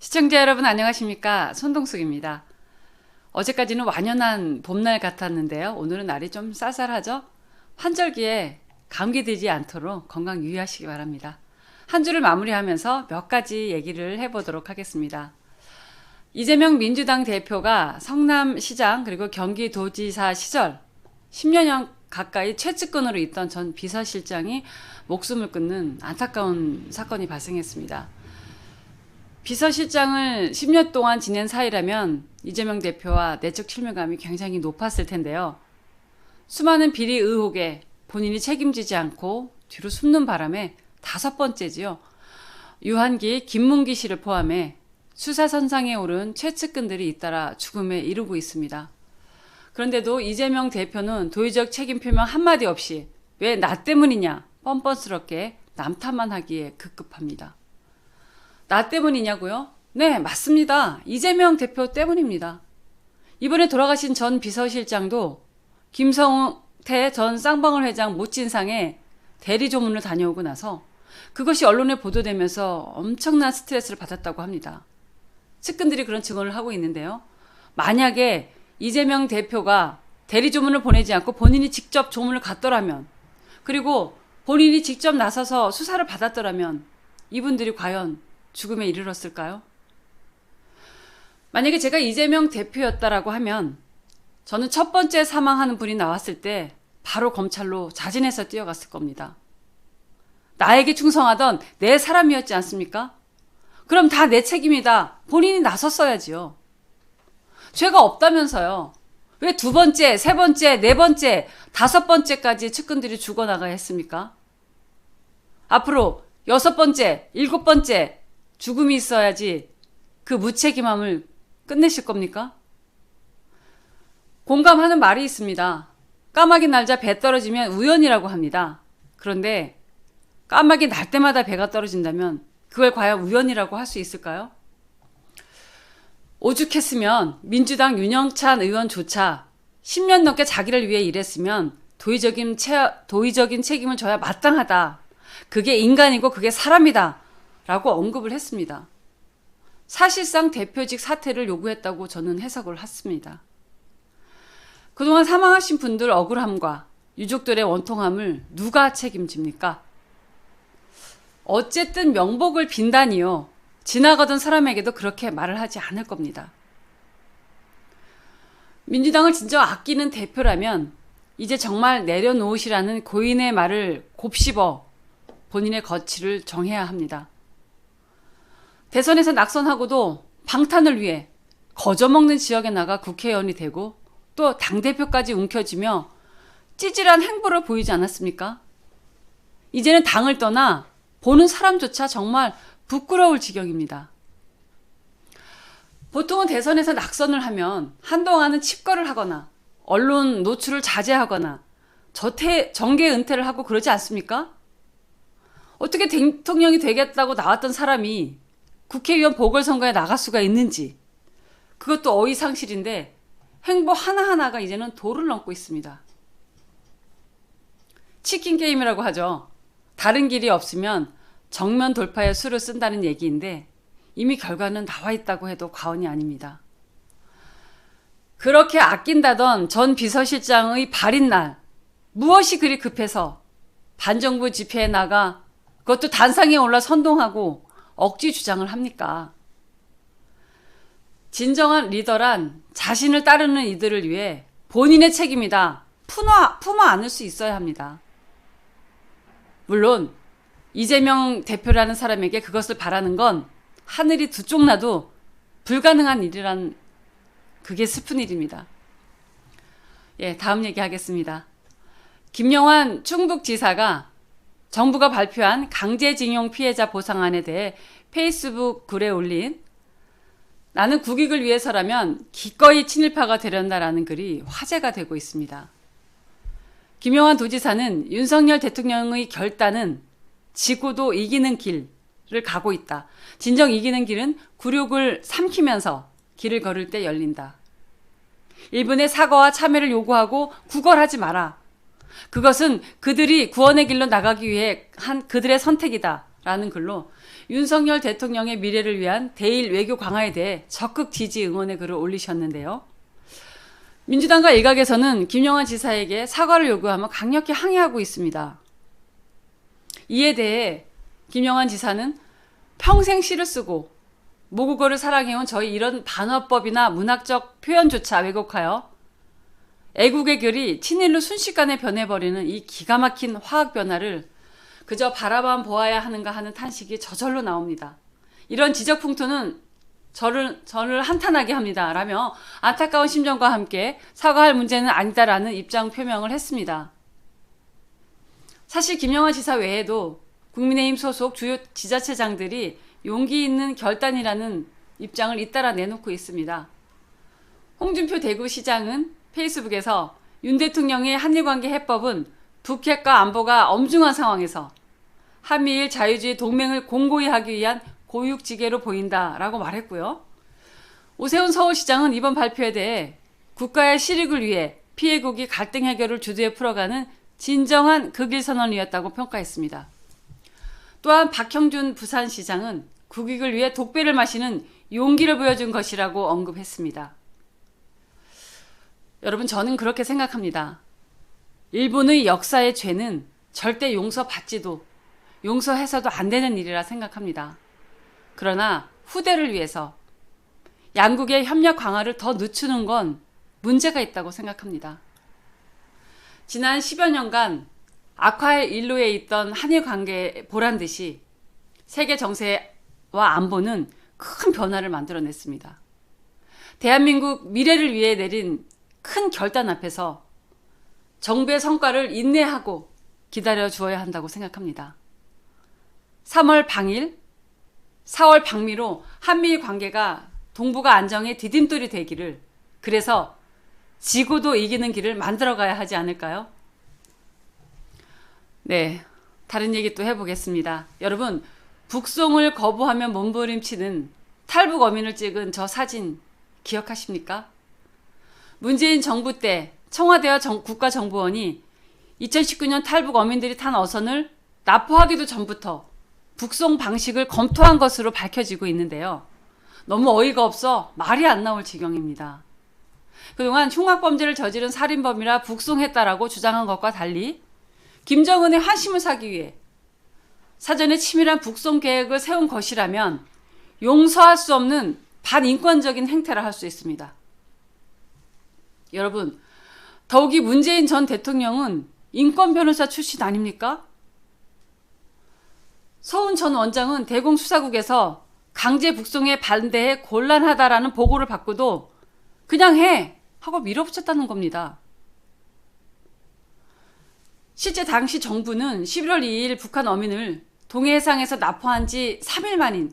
시청자 여러분 안녕하십니까? 손동숙입니다. 어제까지는 완연한 봄날 같았는데요. 오늘은 날이 좀 쌀쌀하죠? 환절기에 감기들지 않도록 건강 유의하시기 바랍니다. 한 주를 마무리하면서 몇 가지 얘기를 해보도록 하겠습니다. 이재명 민주당 대표가 성남시장 그리고 경기도지사 시절 10년 가까이 최측근으로 있던 전 비서실장이 목숨을 끊는 안타까운 사건이 발생했습니다. 비서실장을 10년 동안 지낸 사이라면 이재명 대표와 내적 친밀감이 굉장히 높았을 텐데요. 수많은 비리 의혹에 본인이 책임지지 않고 뒤로 숨는 바람에 5번째지요. 유한기, 김문기 씨를 포함해 수사선상에 오른 최측근들이 잇따라 죽음에 이르고 있습니다. 그런데도 이재명 대표는 도의적 책임 표명 한마디 없이 왜 나 때문이냐 뻔뻔스럽게 남 탓만 하기에 급급합니다. 나 때문이냐고요? 네, 맞습니다. 이재명 대표 때문입니다. 이번에 돌아가신 전 비서실장도 김성태 전 쌍방울 회장 모친상에 대리조문을 다녀오고 나서 그것이 언론에 보도되면서 엄청난 스트레스를 받았다고 합니다. 측근들이 그런 증언을 하고 있는데요. 만약에 이재명 대표가 대리조문을 보내지 않고 본인이 직접 조문을 갔더라면, 그리고 본인이 직접 나서서 수사를 받았더라면 이분들이 과연 죽음에 이르렀을까요? 만약에 제가 이재명 대표였다라고 하면 저는 첫 번째 사망하는 분이 나왔을 때 바로 검찰로 자진해서 뛰어갔을 겁니다. 나에게 충성하던 내 사람이었지 않습니까? 그럼 다 내 책임이다. 본인이 나섰어야지요. 죄가 없다면서요. 왜 2번째, 3번째, 4번째, 5번째까지 측근들이 죽어나가야 했습니까? 앞으로 6번째, 7번째 죽음이 있어야지 그 무책임함을 끝내실 겁니까? 공감하는 말이 있습니다. 까마귀 날자 배 떨어지면 우연이라고 합니다. 그런데 까마귀 날 때마다 배가 떨어진다면 그걸 과연 우연이라고 할 수 있을까요? 오죽했으면 민주당 윤영찬 의원조차 10년 넘게 자기를 위해 일했으면 도의적인 책임을 져야 마땅하다. 그게 인간이고 그게 사람이다. 라고 언급을 했습니다. 사실상 대표직 사퇴를 요구했다고 저는 해석을 했습니다. 그동안 사망하신 분들 억울함과 유족들의 원통함을 누가 책임집니까? 어쨌든 명복을 빈다니요. 지나가던 사람에게도 그렇게 말을 하지 않을 겁니다. 민주당을 진짜 아끼는 대표라면 이제 정말 내려놓으시라는 고인의 말을 곱씹어 본인의 거취를 정해야 합니다. 대선에서 낙선하고도 방탄을 위해 거저먹는 지역에 나가 국회의원이 되고 또 당대표까지 움켜쥐며 찌질한 행보를 보이지 않았습니까? 이제는 당을 떠나 보는 사람조차 정말 부끄러울 지경입니다. 보통은 대선에서 낙선을 하면 한동안은 칩거를 하거나 언론 노출을 자제하거나 정계 은퇴를 하고 그러지 않습니까? 어떻게 대통령이 되겠다고 나왔던 사람이 국회의원 보궐선거에 나갈 수가 있는지, 그것도 어이상실인데 행보 하나하나가 이제는 도를 넘고 있습니다. 치킨 게임이라고 하죠. 다른 길이 없으면 정면 돌파의 수를 쓴다는 얘기인데 이미 결과는 나와 있다고 해도 과언이 아닙니다. 그렇게 아낀다던 전 비서실장의 발인 날 무엇이 그리 급해서 반정부 집회에 나가 그것도 단상에 올라 선동하고 억지 주장을 합니까? 진정한 리더란 자신을 따르는 이들을 위해 본인의 책임이다 품어 안을 수 있어야 합니다. 물론 이재명 대표라는 사람에게 그것을 바라는 건 하늘이 두 쪽 나도 불가능한 일이란, 그게 슬픈 일입니다. 다음 얘기하겠습니다. 김영환 충북지사가 정부가 발표한 강제징용 피해자 보상안에 대해 페이스북 글에 올린 나는 국익을 위해서라면 기꺼이 친일파가 되련다라는 글이 화제가 되고 있습니다. 김영환 도지사는 윤석열 대통령의 결단은 지고도 이기는 길을 가고 있다. 진정 이기는 길은 굴욕을 삼키면서 길을 걸을 때 열린다. 일본의 사과와 참회를 요구하고 구걸하지 마라. 그것은 그들이 구원의 길로 나가기 위해 한 그들의 선택이다. 라는 글로 윤석열 대통령의 미래를 위한 대일 외교 강화에 대해 적극 지지 응원의 글을 올리셨는데요. 민주당과 일각에서는 김영환 지사에게 사과를 요구하며 강력히 항의하고 있습니다. 이에 대해 김영환 지사는 평생 시를 쓰고 모국어를 사랑해온 저희 이런 반어법이나 문학적 표현조차 왜곡하여 애국의 글이 친일로 순식간에 변해버리는 이 기가 막힌 화학 변화를 그저 바라만 보아야 하는가 하는 탄식이 저절로 나옵니다. 이런 지적 풍토는 저를 한탄하게 합니다. 라며 안타까운 심정과 함께 사과할 문제는 아니다라는 입장 표명을 했습니다. 사실 김영환 지사 외에도 국민의힘 소속 주요 지자체장들이 용기 있는 결단이라는 입장을 잇따라 내놓고 있습니다. 홍준표 대구시장은 페이스북에서 윤 대통령의 한일관계 해법은 북핵과 안보가 엄중한 상황에서 한미일 자유주의 동맹을 공고히 하기 위한 고육지계로 보인다라고 말했고요. 오세훈 서울시장은 이번 발표에 대해 국가의 실익을 위해 피해국이 갈등 해결을 주도해 풀어가는 진정한 극일선언이었다고 평가했습니다. 또한 박형준 부산시장은 국익을 위해 독배를 마시는 용기를 보여준 것이라고 언급했습니다. 여러분, 저는 그렇게 생각합니다. 일본의 역사의 죄는 절대 용서받지도 용서해서도 안 되는 일이라 생각합니다. 그러나 후대를 위해서 양국의 협력 강화를 더 늦추는 건 문제가 있다고 생각합니다. 지난 10여 년간 악화의 일로에 있던 한일 관계에 보란듯이 세계 정세와 안보는 큰 변화를 만들어냈습니다. 대한민국 미래를 위해 내린 큰 결단 앞에서 정부의 성과를 인내하고 기다려 주어야 한다고 생각합니다. 3월 방일, 4월 방미로 한미일 관계가 동북아 안정의 디딤돌이 되기를, 그래서 지고도 이기는 길을 만들어가야 하지 않을까요? 네, 다른 얘기 또 해보겠습니다. 여러분, 북송을 거부하며 몸부림치는 탈북 어민을 찍은 저 사진 기억하십니까? 문재인 정부 때 청와대와 국가정보원이 2019년 탈북 어민들이 탄 어선을 납포하기도 전부터 북송 방식을 검토한 것으로 밝혀지고 있는데요. 너무 어이가 없어 말이 안 나올 지경입니다. 그동안 흉악범죄를 저지른 살인범이라 북송했다라고 주장한 것과 달리 김정은의 환심을 사기 위해 사전에 치밀한 북송 계획을 세운 것이라면 용서할 수 없는 반인권적인 행태라 할 수 있습니다. 여러분, 더욱이 문재인 전 대통령은 인권 변호사 출신 아닙니까? 서훈 전 원장은 대공수사국에서 강제 북송에 반대해 곤란하다라는 보고를 받고도 그냥 해 하고 밀어붙였다는 겁니다. 실제 당시 정부는 11월 2일 북한 어민을 동해상에서 납포한 지 3일 만인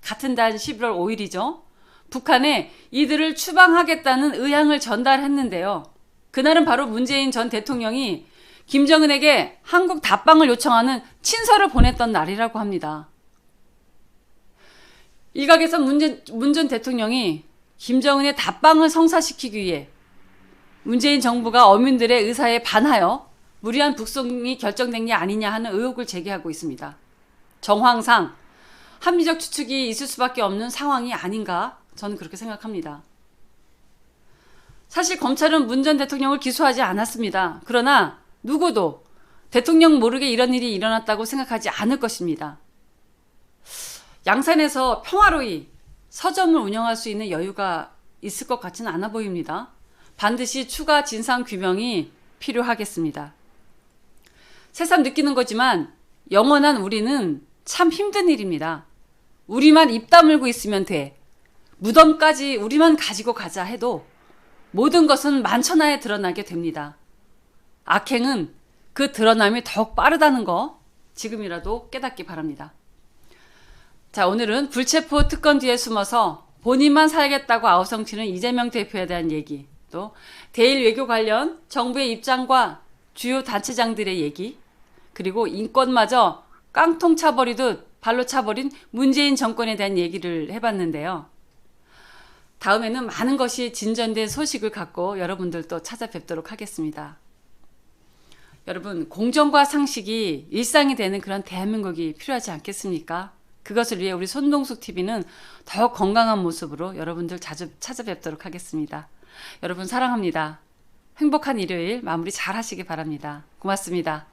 같은 달 11월 5일이죠. 북한에 이들을 추방하겠다는 의향을 전달했는데요. 그날은 바로 문재인 전 대통령이 김정은에게 한국 답방을 요청하는 친서를 보냈던 날이라고 합니다. 일각에서 문 전 대통령이 김정은의 답방을 성사시키기 위해 문재인 정부가 어민들의 의사에 반하여 무리한 북송이 결정된 게 아니냐 하는 의혹을 제기하고 있습니다. 정황상 합리적 추측이 있을 수밖에 없는 상황이 아닌가, 저는 그렇게 생각합니다. 사실 검찰은 문 전 대통령을 기소하지 않았습니다. 그러나 누구도 대통령 모르게 이런 일이 일어났다고 생각하지 않을 것입니다. 양산에서 평화로이 서점을 운영할 수 있는 여유가 있을 것 같지는 않아 보입니다. 반드시 추가 진상 규명이 필요하겠습니다. 새삼 느끼는 거지만 영원한 우리는 참 힘든 일입니다. 우리만 입 다물고 있으면 돼. 무덤까지 우리만 가지고 가자 해도 모든 것은 만천하에 드러나게 됩니다. 악행은 그 드러남이 더욱 빠르다는 거 지금이라도 깨닫기 바랍니다. 자, 오늘은 불체포 특권 뒤에 숨어서 본인만 살겠다고 아우성치는 이재명 대표에 대한 얘기, 또 대일 외교 관련 정부의 입장과 주요 단체장들의 얘기, 그리고 인권마저 깡통 차버리듯 발로 차버린 문재인 정권에 대한 얘기를 해봤는데요. 다음에는 많은 것이 진전된 소식을 갖고 여러분들 또 찾아뵙도록 하겠습니다. 여러분, 공정과 상식이 일상이 되는 그런 대한민국이 필요하지 않겠습니까? 그것을 위해 우리 손동숙 TV는 더 건강한 모습으로 여러분들 자주 찾아뵙도록 하겠습니다. 여러분 사랑합니다. 행복한 일요일 마무리 잘 하시기 바랍니다. 고맙습니다.